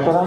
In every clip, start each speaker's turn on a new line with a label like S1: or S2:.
S1: थोड़ा।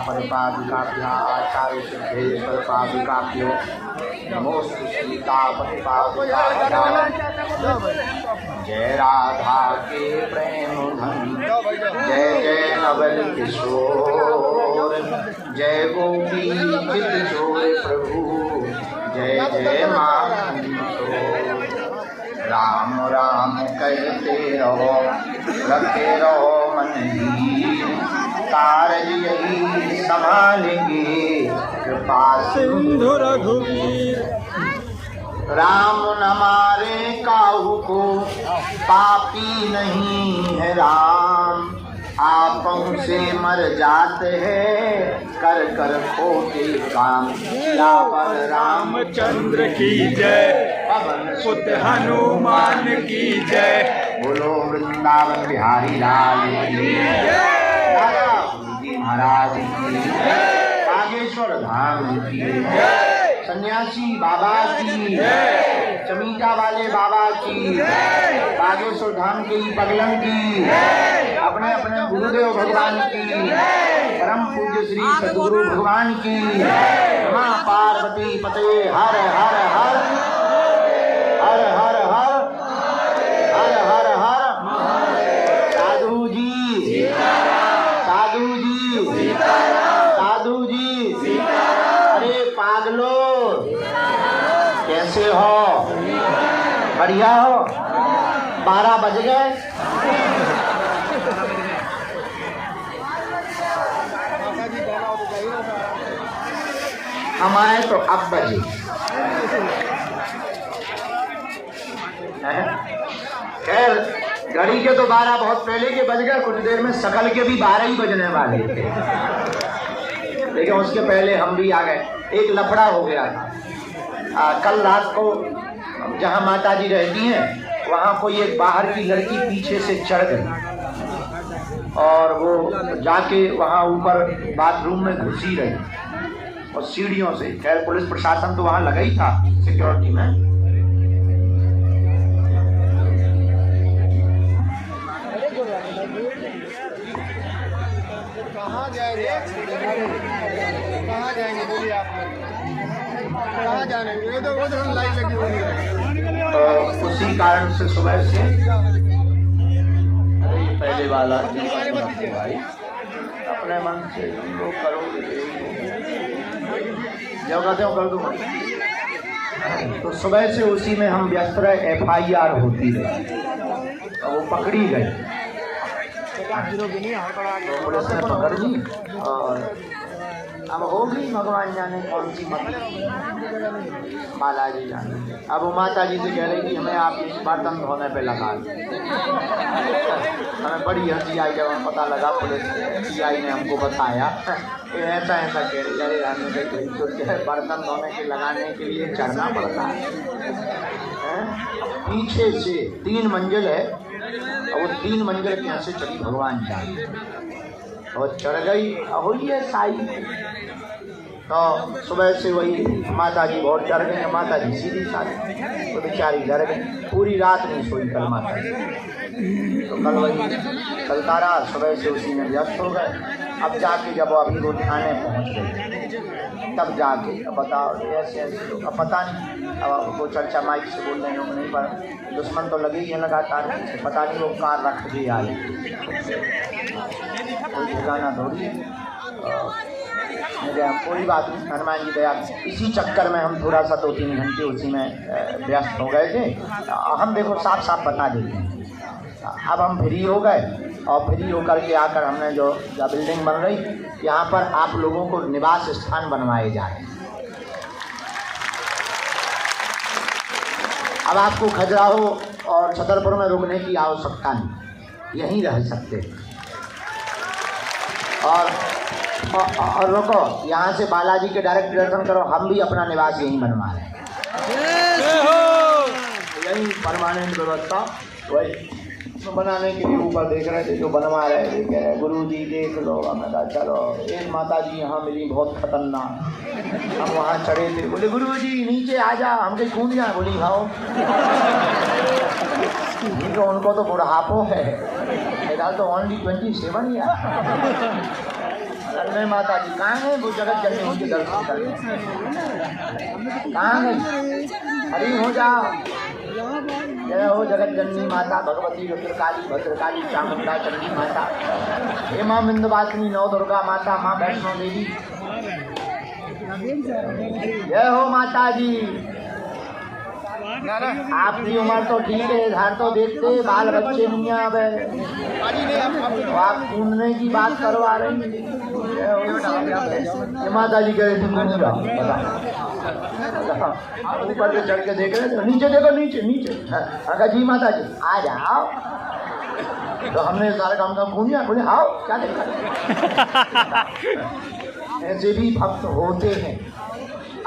S2: परिपादिकाभ्या आचार्य सिद्धे परिपादिकाभ्यो नमोस्तु सीतापतिपादिकाभ्यां। जय राधा के प्रेम धन, जय जय नवल किशोर, जय गोपी किशोर प्रभु, जय जय माधव। राम राम कहते रहो, रखे रहो मन हीर, कारज यही संभालेंगे कृपा सिंधु रघुवीर। राम न मारे काहू को, पापी नहीं है राम, आपों से मर जाते हैं कर कर खोटे काम। लावर रामचंद्र की जय, पवन सुत हनुमान की जय, बोलो वृंदावन बिहारी लाल की जय, दादा गुरुजी महाराज की जय, बागेश्वर धाम की जय, सन्यासी बाबा की जय, चमीटा वाले बाबा की जय, बागेश्वर धाम की पगलन की जय, अपने अपने गुरुदेव भगवान की जय, परम पूज्य श्री सद्गुरु भगवान की जय, मां पार्वती पते हर हर हर हर हर हर हर हर हर। साधु जी साधु जी साधु जी, अरे पागलो कैसे हो? बढ़िया हो? 12 बज गए। हम आए तो अब बजे। खैर घड़ी के तो 12 बहुत पहले के बज गए, कुछ देर में सकल के भी 12 ही बजने वाले थे, लेकिन उसके पहले हम भी आ गए। एक लफड़ा हो गया था। कल रात को जहाँ माता जी रहती हैं वहाँ कोई एक बाहर की लड़की पीछे से चढ़ गई और वो जाके वहाँ ऊपर बाथरूम में घुसी रही और सीढ़ियों से। खैर पुलिस प्रशासन तो वहाँ लगा ही था सिक्योरिटी में।
S3: कहाँ जाएंगे बोलिए आप? कहाँ जाने? उधर लाइन लगी हुई है।
S2: तो उसी कारण से सुबह से पहले वाला भाई अपने मन से लोग करोगे जो कहते हो कर दो। तो सुबह से उसी में हम व्यस्त रहे। FIR होती रही तो वो पकड़ी गई, तो पुलिस ने पकड़ ली और अब होगी भगवान जाने कौन सी माला जी जाने। अब वो माता जी से कह रही कि हमें आप बर्तन धोने पे लगा। हमें बड़ी हंसी आई जब हम पता लगा, पुलिस CI ने हमको बताया ऐसा ऐसा कह रही। अरे बर्तन धोने के लगाने के लिए चढ़ना पड़ता है। पीछे से 3 मंजिल है और वो 3 मंजिल कैसे चढ़ी भगवान जाने, और चढ़ गई हुई है साई। तो सुबह से वही माता जी बहुत डर गई। माता जी सीधी सारी तो बेचारी डर गई, पूरी रात नहीं सोई कल माता जी। तो कल वही चलता रहा, सुबह से उसी में व्यस्त हो गए। अब जाके जब अभी वो थाने पहुँच गई तब जाके अब बताओ ऐसे ऐसे लोग, अब पता नहीं, अब वो चर्चा माइक से बोल रहे लोग नहीं, पर दुश्मन तो लगे ही है लगातार। पता नहीं वो कार रख के आए, कोई ठिकाना थोड़ी है। कोई बात नहीं, हनुमान जी दया। इसी चक्कर में हम थोड़ा सा 2-3 घंटे उसी में व्यस्त हो गए थे। हम देखो साफ साफ बता देते हैं, अब हम फ्री हो गए और फ्री होकर के आकर हमने जो बिल्डिंग बन रही यहाँ पर आप लोगों को निवास स्थान बनवाए जा रहे हैं। अब आपको खजुराहो और छतरपुर में रुकने की आवश्यकता नहीं, यहीं रह सकते। और रुको, यहाँ से बालाजी के डायरेक्ट दर्शन करो। हम भी अपना निवास यहीं बनवा रहे हैं, यही परमानेंट व्यवस्था वही बनाने के लिए ऊपर देख रहे थे, जो बनवा रहे थे। कह रहे गुरु जी देख लो। हमने कहा चलो। एक माता जी यहाँ मिली बहुत खतरनाक, हम वहाँ चढ़े थे। बोले गुरु जी नीचे आ जा, हम कहीं कूद जाए। बोली खाओ, तो उनको तो बुढ़ापो है, फिलहाल तो ओनली 27 या। अरे माता जी कहाँ है? वो जगत जननी उनके दर्शन करने कहाँ है? हरी हो जाओ। जय हो जगत जननी माता भगवती रुद्रकाली भद्रकाली चामुंडा चंडी माता, हे माँ विंध्यवासिनी नौ दुर्गा माता, माँ वैष्णो देवी। जय हो माता जी। आपकी उम्र तो ठीक है, इधर तो देखते बाल बच्चे नहीं आवे, तो आप कूदने की बात करवा रही हैं। माता जी कह रहे थे ऊपर से चढ़ के देख रहे थे, नीचे देखो नीचे नीचे। अगर जी माता जी आ जाओ, तो हमने सारे काम का घूम लिया। बोले आओ क्या देखा। ऐसे भी भक्त होते हैं।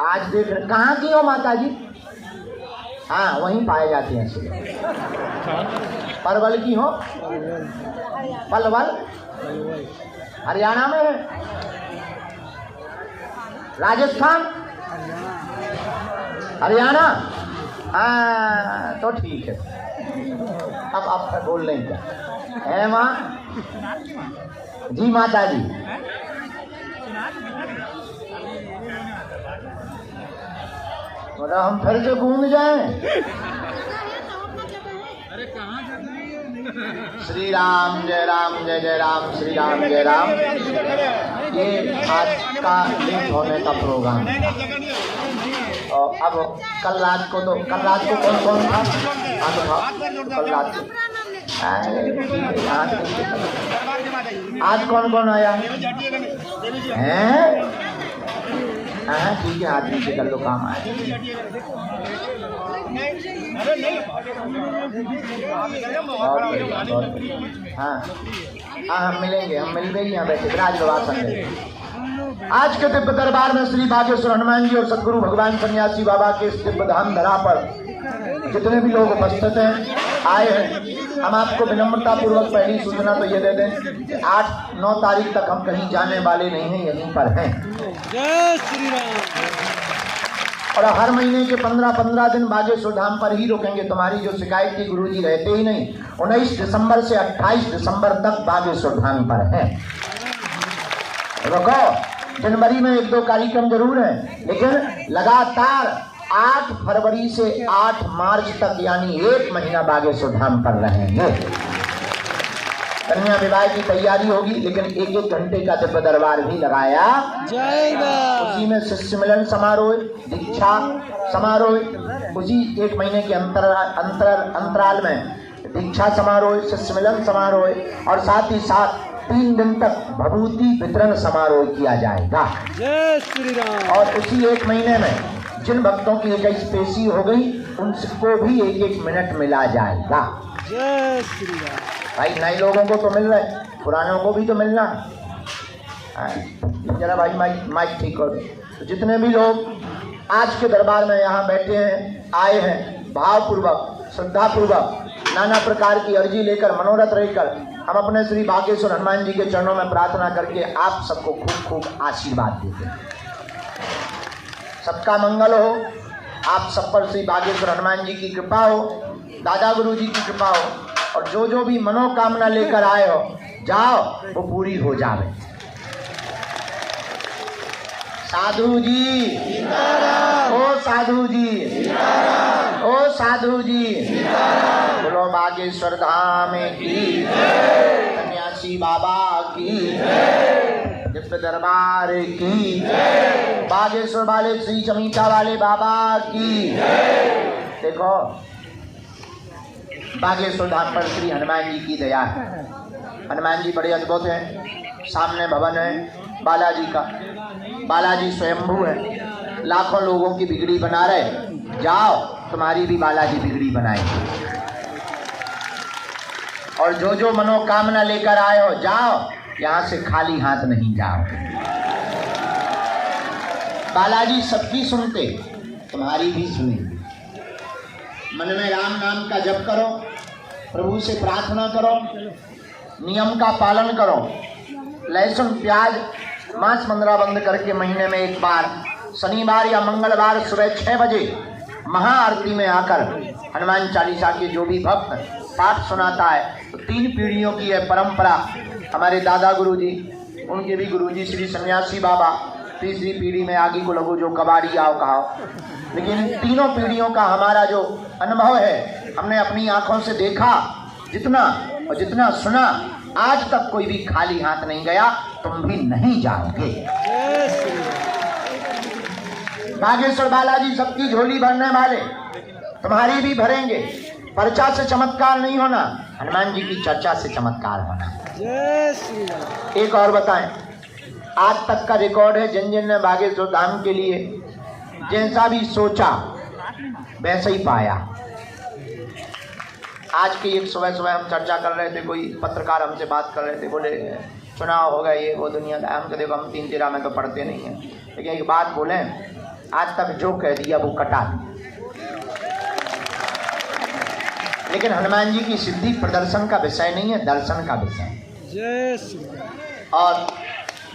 S2: आज देख रहे कहाँ की हो माता जी? हाँ वहीं पाए जाते हैं सिर्फ। परवल की हो? पलवल हरियाणा में है, राजस्थान हरियाणा। हाँ तो ठीक है। अब आप बोल रहे क्या है माँ जी? माता जी मतलब हम फिर से घूम जाएं? श्री राम जय राम जय जय राम, श्री राम जय राम। ये आज का लेट होने का प्रोग्राम। और अब कल रात को कौन कौन था? कल रात को आज कौन कौन आया है? हाँ ठीक है, आदमी से कर लो काम आए। हाँ हम मिलेंगे, हम मिल गए यहाँ बैठे राजवासन। आज के दिव्य दरबार में श्री बागेश्वर हनुमान जी और सदगुरु भगवान सन्यासी बाबा के इस दिव्य धाम धरा पर जितने भी लोग उपस्थित हैं आए हैं, हम आपको विनम्रता पूर्वक पहली सूचना तो ये दे दें कि 8-9 तारीख तक हम कहीं जाने वाले नहीं हैं, यहीं पर हैं।
S1: जय श्री राम।
S2: और हर महीने के 15-15 दिन बागेश्वर धाम पर ही रुकेंगे। तुम्हारी जो शिकायत थी गुरुजी रहते ही नहीं, 19 दिसंबर से 28 दिसंबर तक बागेश्वर धाम पर है। रुको, जनवरी में 1-2 कार्यक्रम जरूर है, लेकिन लगातार 8 फरवरी से 8 मार्च तक यानी 1 महीना बागेश्वर धाम पर रहेंगे। कन्या विवाह की तैयारी होगी, लेकिन 1-1 घंटे का दिव्य दरबार भी लगाया
S1: जाएगा।
S2: उसी में शिष्य मिलन समारोह, दीक्षा समारोह, उसी 1 महीने के अंतराल में दीक्षा समारोह, शिष्य मिलन समारोह और साथ ही साथ 3 दिन तक भभूति वितरण समारोह किया जाएगा।
S1: जय श्री राम।
S2: और उसी 1 महीने में जिन भक्तों की 21 पेशी हो गई उनको भी 1-1 मिनट मिला जाएगा।
S1: जय श्री राम।
S2: भाई नए लोगों को तो मिल रहा है, पुरानों को भी तो मिलना। जरा भाई माइक ठीक करो। तो जितने भी लोग आज के दरबार में यहाँ बैठे हैं, आए हैं, भावपूर्वक श्रद्धापूर्वक नाना प्रकार की अर्जी लेकर, मनोरथ लेकर, हम अपने श्री बागेश्वर हनुमान जी के चरणों में प्रार्थना करके आप सबको खूब खूब आशीर्वाद देते हैं। सबका मंगल हो, आप सब पर श्री बागेश्वर हनुमान जी की कृपा हो, दादा गुरु जी की कृपा हो, और जो जो भी मनोकामना लेकर आए हो जाओ वो पूरी हो जावे। साधु जी ओ साधु जी ओ साधु जी, बोलो बागेश्वर धाम की, सन्यासी बाबा की, दिव्य दरबार की, बागेश्वर वाले श्री चमीता वाले बाबा की। देखो बागेश्वर धाम पर श्री हनुमान जी की दया है। हनुमान जी बड़े अद्भुत हैं। सामने भवन है बालाजी का, बालाजी स्वयंभू है, लाखों लोगों की बिगड़ी बना रहे। जाओ तुम्हारी भी बालाजी बिगड़ी बनाएंगे। और जो जो मनोकामना लेकर आए हो जाओ, यहाँ से खाली हाथ नहीं जाओ। बालाजी सबकी सुनते, तुम्हारी भी सुनेंगे। मन में राम नाम का जप करो, प्रभु से प्रार्थना करो, नियम का पालन करो। लहसुन प्याज मांस मंद्रा बंद करके महीने में एक बार शनिवार या मंगलवार सुबह 6 बजे महाआरती में आकर हनुमान चालीसा के जो भी भक्त पाठ सुनाता है, तो 3 पीढ़ियों की है परंपरा। हमारे दादा गुरु जी, उनके भी गुरु जी श्री सन्यासी बाबा, तीसरी पीढ़ी में आगे को लगो जो कबाड़ी आओ कहा। लेकिन तीनों पीढ़ियों का हमारा जो अनुभव है, हमने अपनी आंखों से देखा जितना और जितना सुना, आज तक कोई भी खाली हाथ नहीं गया, तुम भी नहीं जाओगे। बागेश्वर बालाजी सबकी झोली भरने वाले, तुम्हारी भी भरेंगे। पर्चा से चमत्कार नहीं होना, हनुमान जी की चर्चा से चमत्कार होना। एक और बताएं, आज तक का रिकॉर्ड है, जिन जिन ने बागेश्वर धाम के लिए जैसा भी सोचा वैसा ही पाया। आज की एक सुबह सुबह हम चर्चा कर रहे थे, कोई पत्रकार हमसे बात कर रहे थे, बोले चुनाव होगा ये वो दुनिया का। हम देखो हम 3 तेरा में तो पढ़ते नहीं हैं, लेकिन एक बात बोले, आज तक जो कह दिया वो कटा दिया। लेकिन हनुमान जी की सिद्धि प्रदर्शन का विषय नहीं है, दर्शन का विषय। और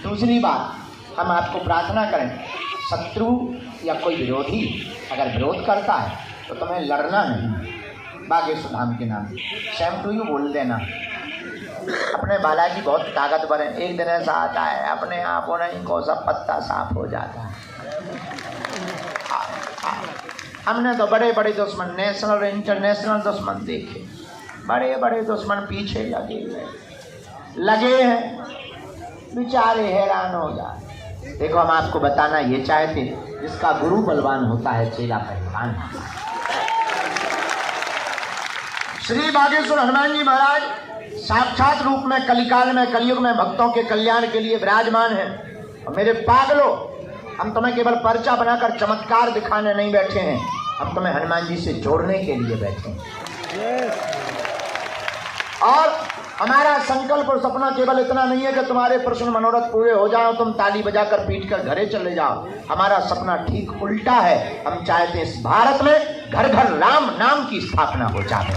S2: दूसरी बात, हम आपको प्रार्थना करें, शत्रु या कोई विरोधी अगर विरोध करता है तो तुम्हें लड़ना नहीं। बागेश्वर धाम के नाम सेम टू यू बोल देना। अपने बालाजी बहुत ताकतवर है, एक दिन ऐसा आता है अपने आप होना इनको सब पत्ता साफ हो जाता है। हमने तो बड़े बड़े दुश्मन, नेशनल और इंटरनेशनल दुश्मन देखे, बड़े बड़े दुश्मन पीछे लगे हैं, बेचारे हैरान हो जाए। देखो हम आपको बताना ये चाहते, जिसका गुरु बलवान होता है चेला पहलवान। श्री बागेश्वर हनुमान जी महाराज साक्षात रूप में कलिकाल में कलयुग में भक्तों के कल्याण के लिए विराजमान है। और मेरे पागलों, हम तुम्हें केवल पर्चा बनाकर चमत्कार दिखाने नहीं बैठे हैं, हम तुम्हें हनुमान जी से जोड़ने के लिए बैठे हैं। और हमारा संकल्प और सपना केवल इतना नहीं है कि तुम्हारे प्रश्न मनोरथ पूरे हो जाओ, तुम ताली बजाकर पीट कर घरे चले जाओ। हमारा सपना ठीक उल्टा है, हम चाहते हैं इस भारत में घर घर राम नाम की स्थापना हो जाए,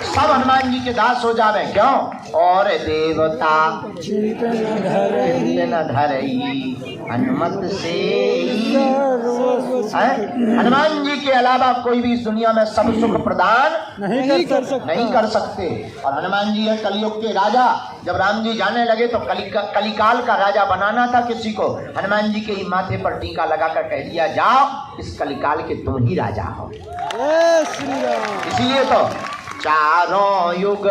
S2: सब हनुमान जी के दास हो जावे। क्यों? और देवता चित न धरई हनुमत से। हनुमान जी के अलावा कोई भी इस दुनिया में सब सुख प्रदान नहीं कर सकते। और हनुमान जी है कलयुग के राजा। जब राम जी जाने लगे तो कलिकाल का राजा बनाना था किसी को, हनुमान जी के ही माथे पर टीका लगाकर कह दिया, जाओ इस कलिकाल के तुम ही राजा हो। इसीलिए तो चारों युग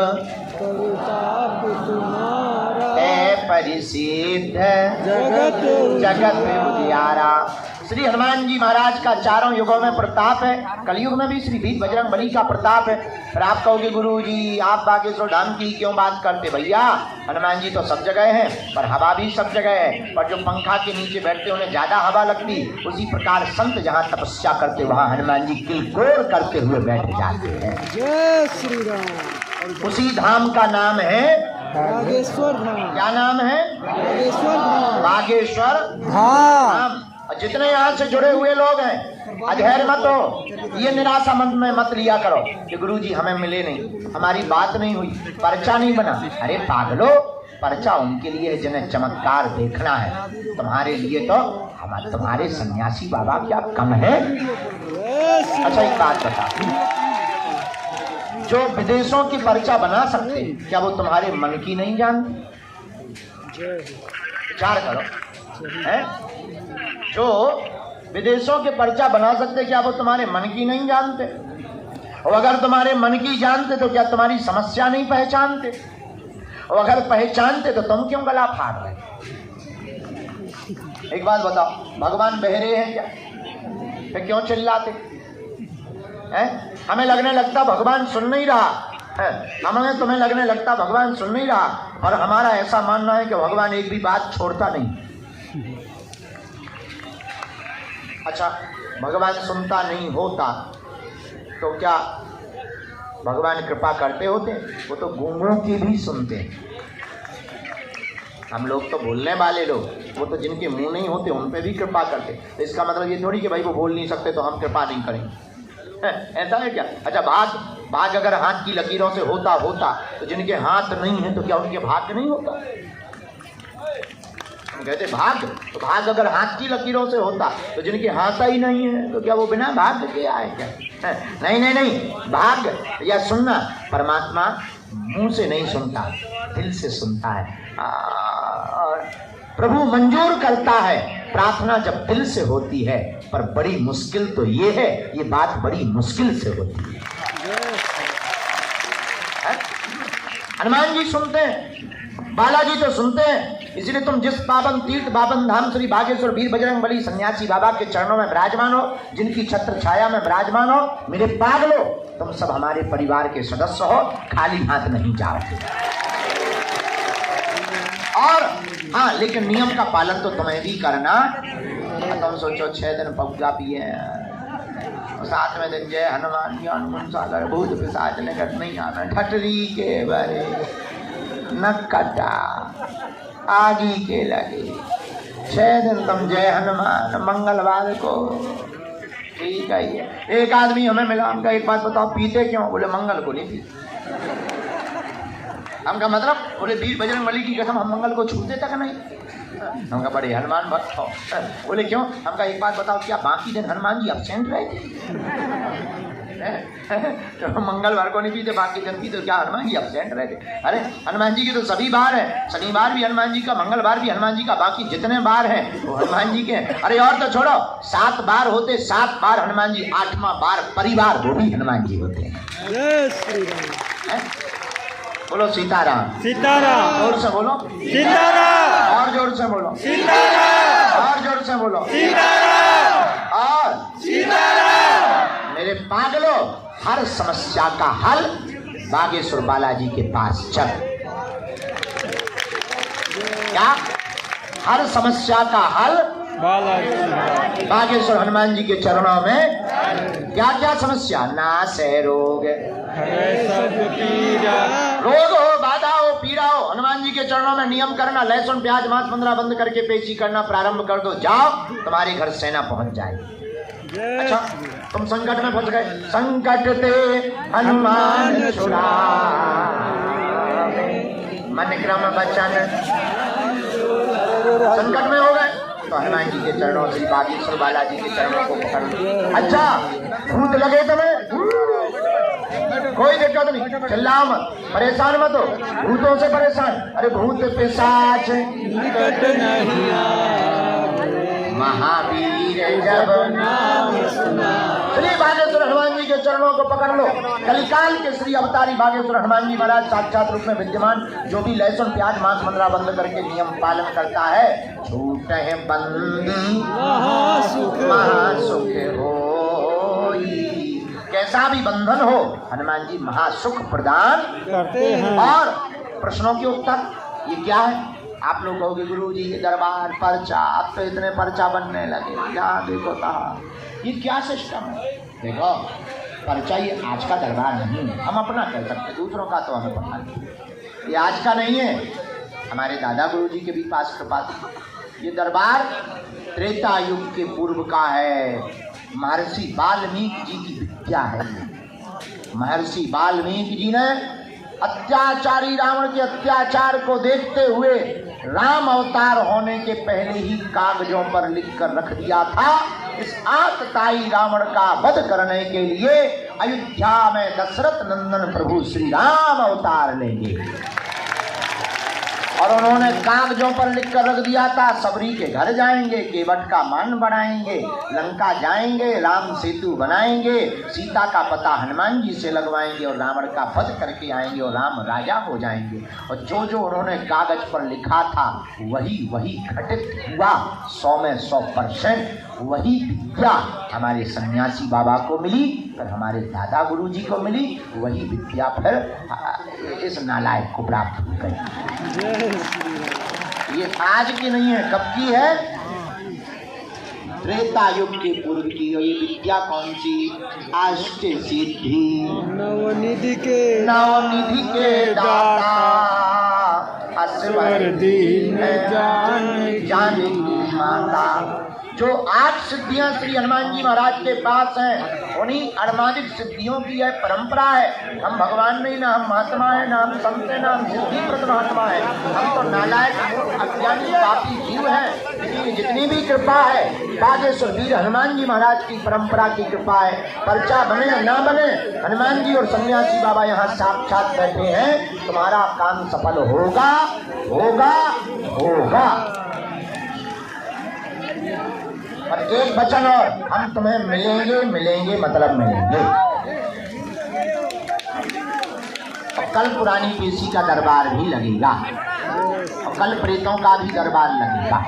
S2: परिसिद्ध जगत उजियारा। श्री हनुमान जी महाराज का चारों युगों में प्रताप है। कलयुग में भी श्री वीर बजरंग बली का प्रताप है। फिर आप कहोगे गुरु जी आप बागेश्वर धाम की क्यों बात करते? भैया हनुमान जी तो सब जगह है, पर हवा भी सब जगह है। पर जो पंखा के नीचे बैठते उन्हें ज्यादा हवा लगती, उसी प्रकार संत जहाँ तपस्या करते वहाँ हनुमान जी किलकोर करते हुए बैठ जाते हैं।
S1: जय श्री राम।
S2: उसी धाम का नाम है
S1: बागेश्वर धाम।
S2: क्या नाम है?
S1: बागेश्वर धाम।
S2: बागेश्वर
S1: धाम।
S2: और जितने यहाँ से जुड़े हुए लोग हैं, अधैर्य मत हो, ये निराशा मन में मत लिया करो कि गुरुजी हमें मिले नहीं, हमारी बात नहीं हुई, पर्चा नहीं बना। अरे पागलो, पर्चा उनके लिए है जिन्हें चमत्कार देखना है। तुम्हारे लिए तो हमारे तुम्हारे सन्यासी बाबा क्या कम है? अच्छा एक बात बता, जो विदेशों की पर्चा बना सकते, क्या वो तुम्हारे मन की नहीं जानते? विचार करो, है? जो विदेशों के पर्चा बना सकते, क्या वो तुम्हारे मन की नहीं जानते? और अगर तुम्हारे मन की जानते तो क्या तुम्हारी समस्या नहीं पहचानते? और अगर पहचानते तो तुम क्यों गला फाड़ रहे? एक बात बताओ, भगवान बहरे हैं क्या? फिर क्यों चिल्लाते हैं? हमें लगने लगता भगवान सुन नहीं रहा है, हमें तुम्हें लगने लगता भगवान सुन नहीं रहा, और हमारा ऐसा मानना है कि भगवान एक भी बात छोड़ता नहीं। अच्छा, भगवान सुनता नहीं होता तो क्या भगवान कृपा करते होते, वो तो गूंगों की भी सुनते हैं। हम लोग तो बोलने वाले लोग, वो तो जिनके मुंह नहीं होते उन पे भी कृपा करते। तो इसका मतलब ये थोड़ी कि भाई वो बोल नहीं सकते तो हम कृपा नहीं करेंगे, ऐसा है क्या? अच्छा, भाग अगर हाथ की लकीरों से होता तो जिनके हाथ नहीं है तो क्या उनके भाग्य नहीं होता? हम कहते भाग अगर हाथ की लकीरों से होता तो जिनके हाथ ही नहीं है तो क्या वो बिना भाग्य के आए क्या? नहीं, भाग्य या सुनना परमात्मा मुंह से नहीं सुनता, दिल से सुनता है। और प्रभु मंजूर करता है प्रार्थना जब दिल से होती है, पर बड़ी मुश्किल तो ये है, ये बात बड़ी मुश्किल से होती है। हनुमान जी सुनते हैं, बालाजी तो सुनते हैं, इसलिए तुम जिस पावन तीर्थ पावन धाम श्री बागेश्वर वीर बजरंग बली सन्यासी बाबा के चरणों में विराजमान हो, जिनकी छत्र छाया में विराजमान हो, मेरे पागलो तुम सब हमारे परिवार के सदस्य हो, खाली हाथ नहीं जाओगे। और हाँ, लेकिन नियम का पालन तो तुम्हें भी करना। तुम सोचो 6 दिन पौधा पिए, 7वें दिन जय हनुमान ज्ञान गुण सागर भूत पिशाच निकट नहीं आना, ठटरी के बरे न कटा आगी के लगे। 6 दिन तुम जय हनुमान, मंगलवार को ठीक है। एक आदमी हमें मिला, हमका एक बात बताओ पीते क्यों? बोले मंगल को नहीं पीते। हमका मतलब बोले वीर बजरंग बली की कसम हम मंगल को छूते तक नहीं। हमका बड़े हनुमान भक्त हो। बोले क्यों? हमका एक बात बताओ, क्या बाकी दिन हनुमान जी अब्सेंट रहे थे? तो मंगलवार को नहीं पीते, बाकी दिन पीते, क्या हनुमान जी अब्सेंट रहे थे? अरे हनुमान जी के तो सभी बार है, शनिवार भी हनुमान जी का, मंगलवार भी हनुमान जी का, बाकी जितने बार हैं वो हनुमान जी के। अरे और तो छोड़ो, 7 बार होते, 7 बार हनुमान जी, 8वां बार परिवार वो भी हनुमान जी होते हैं। बोलो सीताराम, सीताराम। जोर से बोलो सीताराम, और जोर से बोलो सीताराम, और जोर से बोलो सीताराम, और सीताराम। मेरे पागलो, हर समस्या का हल बागेश्वर बालाजी के पास चल। क्या? हर समस्या का हल बागेश्वर हनुमान जी के चरणों में। क्या क्या समस्या? नाश है रोग, रोग हो, बाधा हो, पीड़ा हो, हनुमान जी के चरणों में नियम करना, लहसुन प्याज मांस 15 बंद करके पेशी करना प्रारंभ कर दो, जाओ तुम्हारे घर सेना पहुंच जाएगी। अच्छा, तुम संकट में फंस गए, संकट ते हनुमान छुड़ावे, मन क्रम बचन। संकट में हो गए तो हनुमान जी के चरणों से, बागेश्वर बालाजी के चरणों को पकड़ लो। अच्छा, भूत लगे तुम्हें, कोई दिक्कत नहीं, चिल्लाओ मत, परेशान मत हो, भूतों से परेशान। अरे भूत पिशाच निकट नहीं आवे, महावीर जब नाम सुना। श्री बागेश्वर हनुमान जी के चरणों को पकड़ लो। कलिकाल के श्री अवतारी बागेश्वर हनुमान जी महाराज साक्षात रूप में विद्यमान, जो भी लहसुन प्याज मांस 15 बंद करके नियम पालन करता है, छूट है बंदी महासुख होई। कैसा भी बंधन हो, हनुमान जी महासुख प्रदान करते हैं। और प्रश्नों के उत्तर, ये क्या है? आप लोग कहोगे गुरु जी के दरबार पर्चा, अब तो इतने पर्चा बनने लगे, यहाँ देखो कहा, ये क्या सिस्टम है? देखो, पर्चा ये आज का दरबार नहीं है, हम अपना कह सकते, दूसरों का तो हमें पता नहीं। ये आज का नहीं है, हमारे दादा गुरु जी के भी पास कृपा थी। ये दरबार त्रेता युग के पूर्व का है, महर्षि वाल्मीकि जी की विद्या है। महर्षि वाल्मीकि जी ने अत्याचारी रावण के अत्याचार को देखते हुए राम अवतार होने के पहले ही कागजों पर लिखकर रख दिया था, इस आतताई रावण का वध करने के लिए अयोध्या में दशरथ नंदन प्रभु श्री राम अवतार लेंगे। और उन्होंने कागजों पर लिखकर रख दिया था, सबरी के घर जाएंगे, केवट का मान बढ़ाएंगे, लंका जाएंगे, राम सेतु बनाएंगे, सीता का पता हनुमान जी से लगवाएंगे और रावण का वध करके आएंगे और राम राजा हो जाएंगे। और जो जो उन्होंने कागज पर लिखा था वही वही घटित हुआ, 100 में 100%। वही विद्या हमारे सन्यासी बाबा को मिली, फिर हमारे दादा गुरु जी को मिली, वही विद्या फिर इस नालायक को प्राप्त हो गई। ये आज की नहीं है, कब की है? त्रेता युग के पूर्व की ये विद्या कौन सी? अष्ट सिद्धि
S1: नवनिधि
S2: के दाता असवर दीन जाने की माता। जो 8 सिद्धियां श्री हनुमान जी महाराज के पास हैं, उन्हीं अनुमानित सिद्धियों की यह परंपरा है। हम भगवान नहीं, ना हम महात्मा है, ना हम संत है, ना हम सिद्धि प्रद महात्मा है। हम तो नालायक अज्ञानी पापी जीव हैं। लेकिन जितनी भी कृपा है बागेश्वर वीर हनुमान जी महाराज की परंपरा की कृपा है। पर्चा बने या ना बने, हनुमान जी और सन्यासी बाबा यहाँ साक्षात बैठे हैं। तुम्हारा काम सफल होगा होगा होगा। और एक वचन और, हम तुम्हें मिलेंगे मिलेंगे मतलब मिलेंगे। और कल पुरानी पेशी का दरबार भी लगेगा और कल प्रेतों का भी दरबार लगेगा।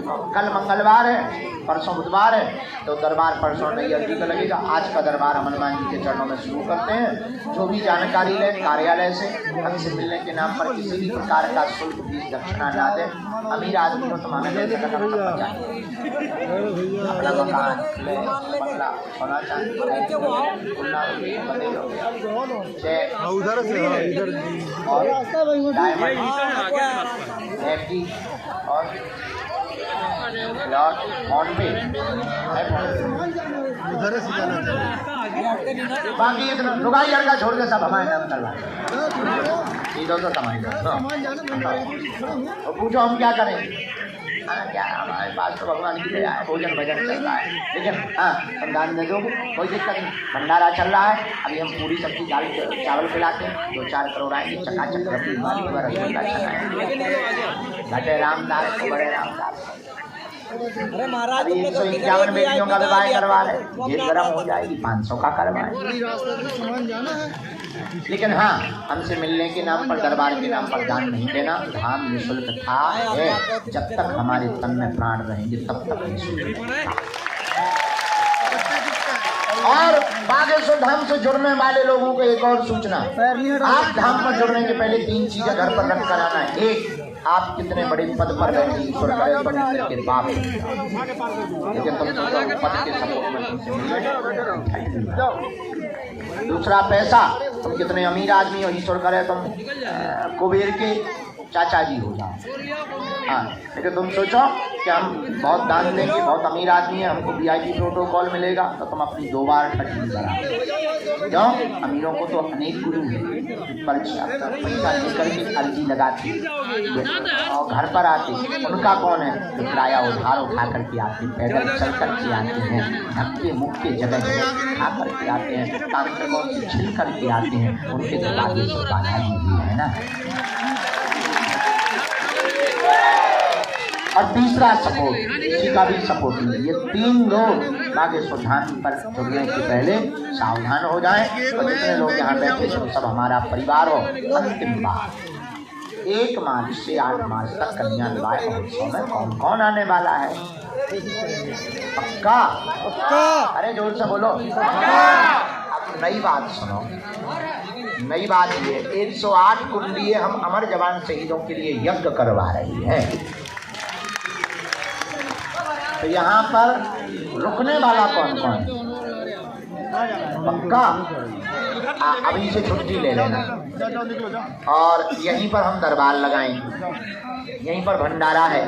S2: और कल मंगलवार है, परसों बुधवार है, तो दरबार परसों नहीं अर्जी का लगेगा। आज का दरबार हनुमान जी के चरणों में शुरू करते हैं। जो भी जानकारी लें कार्यालय से, हमसे मिलने के नाम पर किसी भी प्रकार का शुल्क फीस दक्षिणा ना दें। अमीर आदमी को तो माना अपना मकान सोना चांदी
S3: उधर से
S2: और डायमंड और प्लॉट फोन पे
S3: उधर से जाना चाहिए।
S2: बाकी इतना लुगाई लड़का छोड़ के सब हमारे नाम करवा सीधो तो कमाई और पूछो हम क्या करें। क्या हमारे पास तो भगवान की दया है, भोजन भजन चल रहा है। लेकिन हाँ संदान दे दो, कोई दिक्कत नहीं। भंडारा चल रहा है, अभी हम पूरी सब्जी दाल चावल खिलाते हैं। 2-4 करोड़ आएंगे चकाचक घटे रामदास को बड़े रामदास।
S1: अरे महाराज
S2: 151 बेटियों का विवाह करवा रहे, जेब गर्म हो जाएगी। 500 का करवाए। लेकिन हाँ, हमसे मिलने के नाम पर, दरबार के नाम पर दान नहीं देना। धाम निःशुल्क था है, जब तक हमारे तन में प्राण रहेंगे तब तक निःशुल्क था। और बागेश्वर धाम से जुड़ने वाले लोगों को एक और सूचना, आप धाम पर जुड़ने के पहले 3 चीजें घर पर रख कर आना है। एक, आप कितने बड़े पद पर बैठे ईश्वर करे तो मित्र के बाप, लेकिन तुम पद के सपोर्ट में तुमसे मिले। दूसरा, पैसा, तुम कितने अमीर आदमी हो, ईश्वर करे तुम कुबेर के चाचा जी हो जाओ। हाँ, लेकिन तुम सोचो कि हम बहुत दान देंगे, बहुत अमीर आदमी है, हमको VIP प्रोटोकॉल मिलेगा, तो तुम अपनी 2 बार ठगी करा। क्यों? अमीरों को तो अनेक गुरु हैं, पैसा लेकर के अर्जी लगाती और घर पर आते। उनका कौन है? तो किराया उधार उठा करके आते, पैदल चल करके आते हैं, धक्के मुक्के जगह खा करके आते हैं, तांत्रिकों से छिल करके आते हैं। उनके तो बागेश्वर बालाजी भी है ना। और तीसरा सपोर्ट, किसी का भी सपोर्ट नहीं। ये 3 लोग बागेश्वर धाम पर जुड़ने के पहले सावधान हो जाएं। और जितने लोग यहाँ बैठे हैं सब हमारा परिवार हो। अंतिम बात, 1 मार्च से 8 मार्च तक कन्या विवाह महोत्सव में कौन कौन आने वाला है? पक्का? अरे जोर से बोलो। अब नई बात सुनो, नई बात ये 108 कुंडलीय हम अमर जवान शहीदों के लिए यज्ञ करवा रही हैं। तो यहाँ पर रुकने वाला कौन कौन? पक्का? अभी से छुट्टी ले लेना और यहीं पर हम दरबार लगाएंगे। यहीं पर भंडारा है,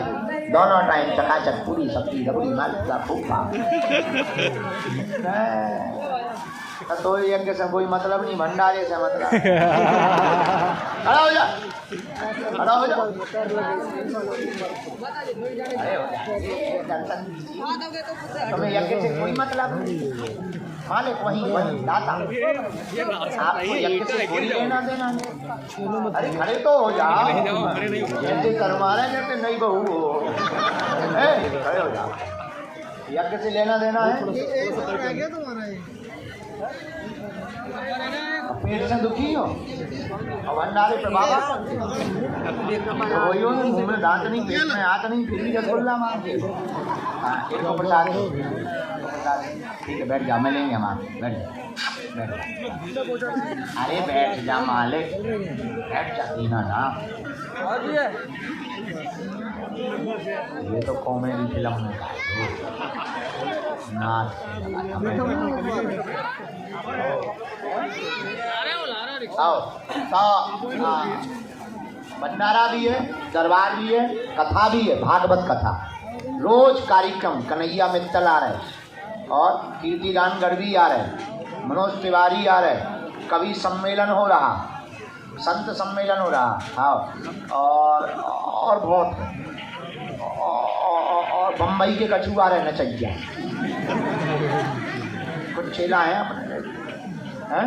S2: दोनों टाइम चकाचक पूरी सब्जी रबड़ी मालपुआ फूफा। तो यज्ञ से कोई मतलब नहीं, भंडारे से मतलब। खड़ा हो जा, खड़ा हो जा, अरे हो जा। तुम्हें यज्ञ से कोई मतलब नहीं, मालिक वही दाता। आपको यज्ञ से कोई लेना देना नहीं। अरे खड़े तो हो जाओ, जैसे करवा रहे हैं जैसे नई बहू हो। खड़े हो जाओ, यज्ञ से लेना देना है। पेट से दुखी हो और भंडारे पे बाबा तो वही हो, मुँह में दांत नहीं, पेट में हाथ नहीं, फिर भी रसगुल्ला मांगे। हाँ, एक को प्रसाद ठीक है बैठ जा, मिलेंगे हम आपसे, बैठ जा, बैठ जा। अरे बैठ जा मालिक, बैठ जा दीना ना। ये तो कॉमेडी फिल्म में का नाच। आओ तो भंडारा भी है, दरबार भी है, कथा भी है, भागवत कथा रोज कार्यक्रम। कन्हैया मित्तल आ रहे और कीर्तिदान गढ़वी आ रहे, मनोज तिवारी आ रहे, कवि सम्मेलन हो रहा, संत सम्मेलन हो रहा। हाँ और बहुत है। और बम्बई के कछू आ रहे नचैया, कुछ चेला है अपने हैं।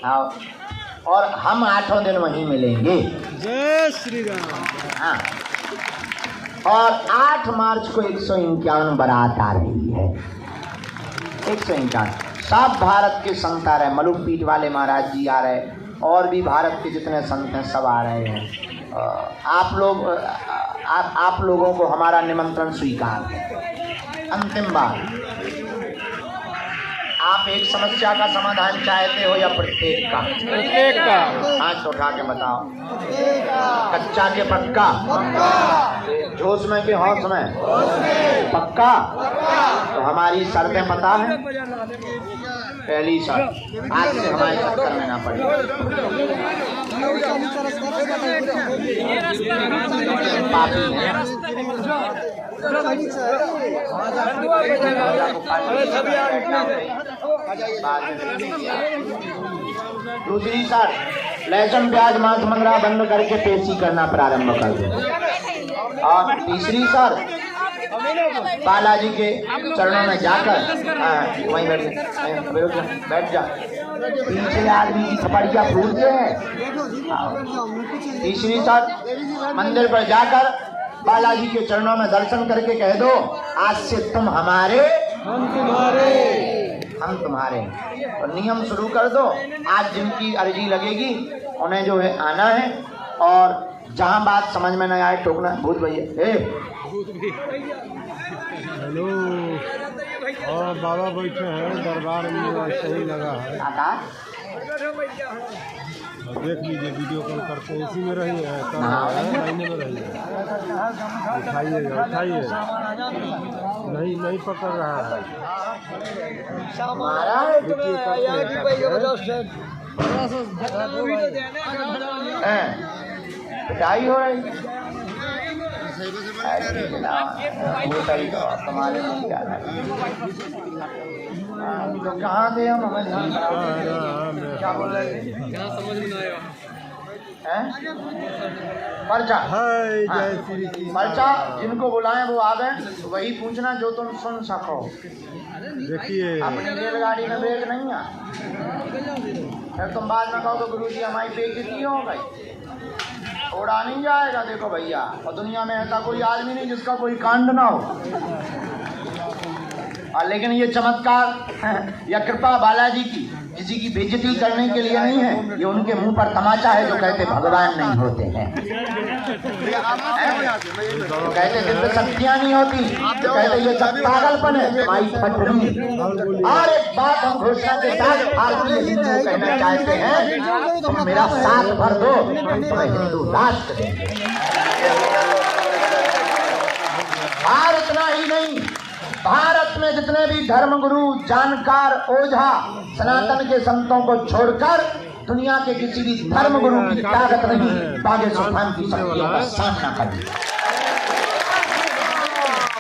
S2: हाँ और हम 8 दिन वहीं मिलेंगे।
S1: जय श्री राम।
S2: हाँ और 8 मार्च को 151 बारात आ रही है। 151 सब भारत के संत आ रहे हैं, मलुकपीठ वाले महाराज जी आ रहे हैं, और भी भारत के जितने संत हैं सब आ रहे हैं। आप लोगों को हमारा निमंत्रण स्वीकार है। अंतिम बार, आप एक समस्या का समाधान चाहते हो या प्रत्येक का?
S3: प्रत्येक का।
S2: हाथ उठा के बताओ। कच्चा के पक्का? जोश में के होश में? पक्का। तो हमारी शर्तें पता है। पहली शर्त, आज से हमारे चक्कर में ना पड़े। पापी है। दूसरी शर्त, लहसुन प्याज मांस मंगरा बंद करके पेशी करना प्रारंभ कर दो। और तीसरी शर्त, बालाजी के चरणों में जाकर वहीं बैठ जा। पीछे आदमी की थपड़िया फूटते हैं। तीसरी शर्त, मंदिर पर जाकर बालाजी के चरणों में दर्शन करके कह दो, आज से तुम हमारे,
S1: हम तुम्हारे,
S2: हम तुम्हारे। और नियम शुरू कर दो। आज जिनकी अर्जी लगेगी उन्हें जो है आना है, और जहां बात समझ में न आए टोकना। भूत भैया
S1: हेलो। और बाबा बैठे हैं दरबार में, सही लगा है।
S2: आकाश
S1: देख लीजिए, वीडियो कॉल करते हैं, इसी में रही है, महीने में रही है। उठाइए उठाइए, नहीं पकड़ रहा है।
S2: पिटाई हो रही तुम्हारे तो कहाँ थे हम? क्या बोल रहे थे? पर्चा पर्चा जिनको बुलाएं वो आ गए, वही पूछना जो तुम सुन सको।
S1: देखिए
S2: अपनी रेलगाड़ी में बैग नहीं है, फिर तुम बाद में कहो तो गुरुजी हमारी बेइज्जती हो गई। छोड़ा नहीं जाएगा। देखो भैया, और दुनिया में ऐसा कोई आदमी नहीं जिसका कोई कांड ना हो। और लेकिन ये चमत्कार या कृपा बालाजी की किसी की बेइज्जती करने के लिए नहीं है, ये उनके मुंह पर तमाचा है जो कहते भगवान नहीं होते हैं, जो कहते दिव्य शक्तियां नहीं होती, जो कहते ये सब पागलपन है, माई फटनी। और एक बात हम घोषणा के साथ भारतीय हिंदू कहना चाहते हैं, तुम मेरा साथ भर दो, तुम्हें हिंदू राष्ट्र देंगे। और इतना ही नहीं, भारत में जितने भी धर्मगुरु, जानकार, ओझा, सनातन के संतों को छोड़कर दुनिया के किसी भी धर्मगुरु की ताकत नहीं बागेश्वर धाम की शक्तियों का सामना करती।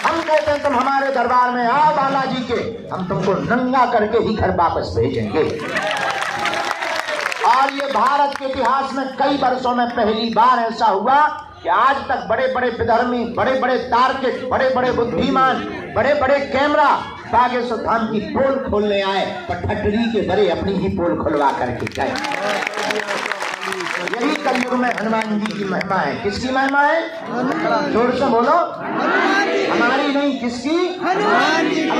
S2: हम कहते हैं तुम हमारे दरबार में आओ बालाजी के, हम तुमको नंगा करके ही घर वापस भेजेंगे। और ये भारत के इतिहास में कई वर्षों में पहली बार ऐसा हुआ कि आज तक बड़े बड़े विधर्मी, बड़े बड़े तार्किक, बड़े बड़े बुद्धिमान, बड़े बड़े कैमरा बागेश्वर धाम की पोल खोलने आए, पर ठटरी के बड़े अपनी ही पोल खुलवा करके गए। यही कलयुग में हनुमान जी की महिमा है। किसकी महिमा है? जोर से बोलो। हमारी नहीं, किसकी? हम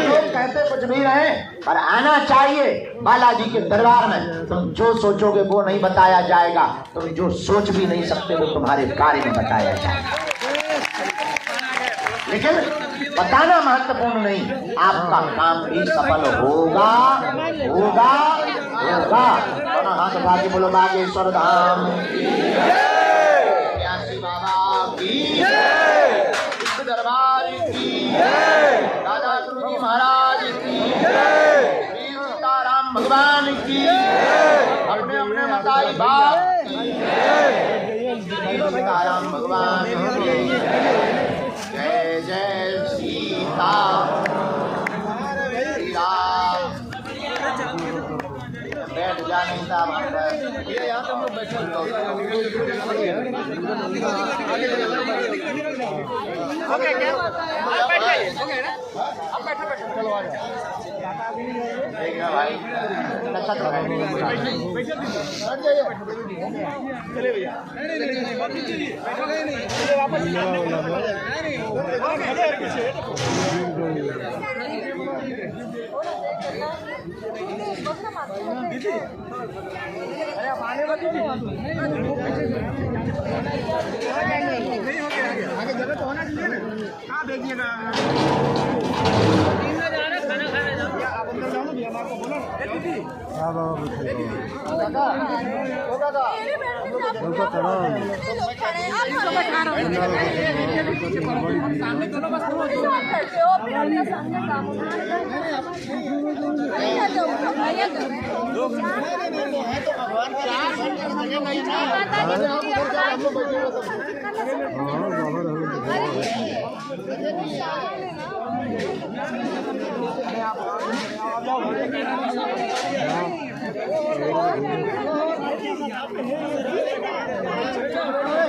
S2: लोग कहते कुछ भी रहे, पर आना चाहिए बालाजी के दरबार में। तुम जो सोचोगे वो नहीं बताया जाएगा, तुम जो सोच भी नहीं सकते वो तुम्हारे कार्य में बताया जाएगा। लेकिन बताना महत्वपूर्ण नहीं, आपका काम भी सफल होगा होगा होगा। दोनों हाथ उठा के बोलो बागेश्वर धाम सन्यासी बाबा की विश्व दरबार की दादा गुरु जी महाराज की श्री सीताराम भगवान की अपने अपने मताई बाप की श्री सीताराम भगवान की जय जय सीता श्री राम। बैठ जा नहीं था ये यहाँ तो हम लोग बैठे ओके क्या आप बैठो चलो आ जाओ ठीक है भाई अच्छा तो चले भैया वापस दीदी अरे आप आने वाली नहीं हो गया आगे जगह तो होना चाहिए ना। कहाँ देखिएगा खाना खाने जाओ आप अंदर जाओ ना भैया आपको बोला दीदी
S1: हाँ बाबा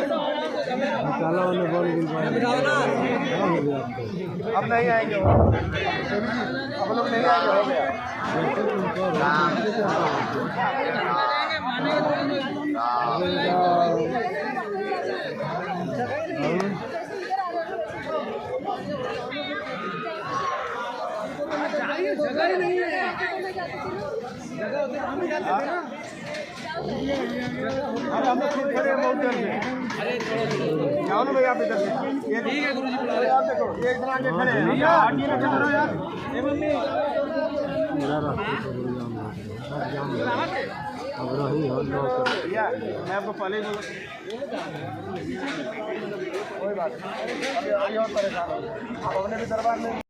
S1: निकाला उन्हें बोल
S3: अब नहीं आएंगे अब लोग नहीं आएंगे हो गया जगह ही नहीं है हम लोग खुद खड़े हैं बहुत देर से। जाओ ना भैया आप इधर से ये ठीक है गुरुजी आप देखो ये इतना आगे खड़े हैं भैया आगे ना चलो यार ये मम्मी
S1: मेरा रास्ते पर जाम अब रही हो
S3: भैया मैं आपको पहले ही बोला कोई बात नहीं अभी और परेशान हो आप अपने भी दरबार में